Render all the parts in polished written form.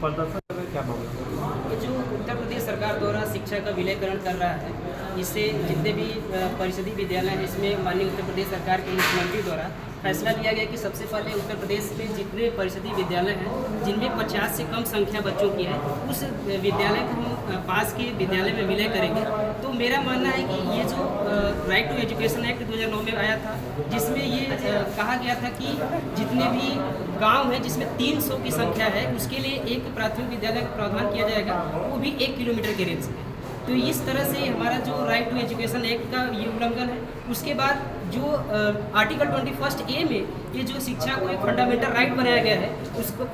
प्रदर्शन में क्या मामला? ये जो उत्तर प्रदेश सरकार द्वारा शिक्षा का विलयकरण कर रहा है, इससे जितने भी परिषदीय विद्यालय हैं, इसमें माननीय उत्तर प्रदेश सरकार के मुख्यमंत्री द्वारा फैसला लिया गया कि सबसे पहले उत्तर प्रदेश में जितने परिषदीय विद्यालय हैं जिनमें 50 से कम संख्या बच्चों की है, उस विद्यालय को हम पास के विद्यालय में विलय करेंगे। तो मेरा मानना है कि ये जो राइट टू एजुकेशन एक्ट 2009 में आया था, जिसमें ये कहा गया था कि जितने भी गांव हैं जिसमें 300 की संख्या है, उसके लिए एक प्राथमिक विद्यालय का प्रावधान किया जाएगा, वो भी 1 किलोमीटर के रेंज में। तो इस तरह से हमारा जो राइट टू एजुकेशन एक्ट का ये उल्लंघन है। उसके बाद जो आर्टिकल 21A में ये जो शिक्षा को एक फंडामेंटल राइट बनाया गया है,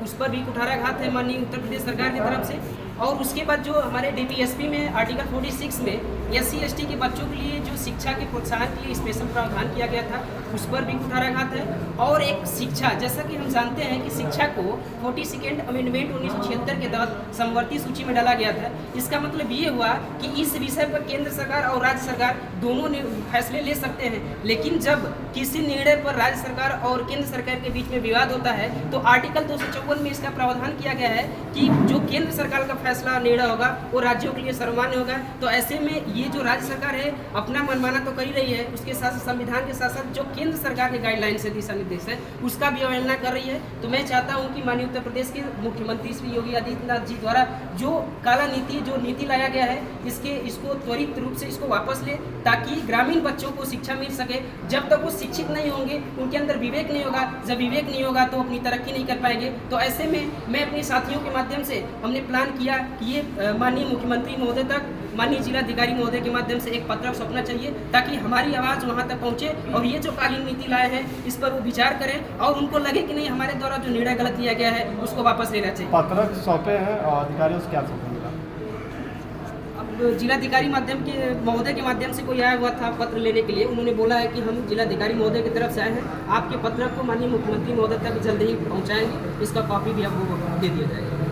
उस पर भी कुठाराघात है माननीय उत्तर प्रदेश सरकार की तरफ से। और उसके बाद जो हमारे DPSP में आर्टिकल 46 में SC/ST के बच्चों के लिए जो शिक्षा के प्रोत्साहन के लिए स्पेशल प्रावधान किया गया था, उस पर भी कुठाराघात है। और एक शिक्षा, जैसा कि हम जानते हैं कि शिक्षा को 42nd अमेंडमेंट 1976 के तहत समवर्ती सूची में डाला गया था। इसका मतलब ये हुआ कि इस विषय पर केंद्र सरकार और राज्य सरकार दोनों ने फैसले ले सकते हैं, लेकिन जब किसी निर्णय पर राज्य सरकार और केंद्र सरकार के बीच में विवाद होता है, तो आर्टिकल 254 में इसका प्रावधान किया गया है कि जो केंद्र सरकार का फैसला निर्णय होगा वो राज्यों के लिए सर्वमान्य होगा। तो ऐसे में ये जो राज्य सरकार है अपना मनमाना तो कर ही रही है, उसके साथ संविधान के साथ साथ जो केंद्र सरकार के गाइडलाइन से दिशा निर्देश है उसका भी अवहेलना कर रही है। तो मैं चाहता हूँ कि माननीय उत्तर प्रदेश के मुख्यमंत्री श्री योगी आदित्यनाथ जी द्वारा जो काला नीति जो नीति लाया गया है, इसको त्वरित रूप से इसको वापस ले, ताकि ग्रामीण बच्चों को शिक्षा मिल सके। जब तक वो शिक्षित नहीं होंगे, उनके अंदर विवेक नहीं होगा, जब विवेक नहीं होगा तो अपनी तरक्की नहीं कर पाएंगे। तो ऐसे में मैं अपने साथियों के माध्यम से हमने प्लान किया कि ये माननीय मुख्यमंत्री महोदय तक, माननीय जिलाधिकारी महोदय के माध्यम से एक पत्रक सौंपना चाहिए, ताकि हमारी आवाज़ वहाँ तक पहुँचे और ये जो कालीन नीति लाए हैं इस पर वो विचार करें और उनको लगे कि नहीं, हमारे द्वारा जो निर्णय गलत लिया गया है उसको वापस लेना चाहिए। पत्रक सौंपे हैं और अधिकारियों से क्या सौंपेंगे? अब जिलाधिकारी माध्यम के महोदय के माध्यम से कोई आया हुआ था पत्र लेने के लिए, उन्होंने बोला है कि हम जिलाधिकारी महोदय की तरफ से आए हैं, आपके पत्रक को माननीय मुख्यमंत्री महोदय तक जल्द ही पहुँचाएंगे, इसका कॉपी भी आपको दे दिया जाएगा।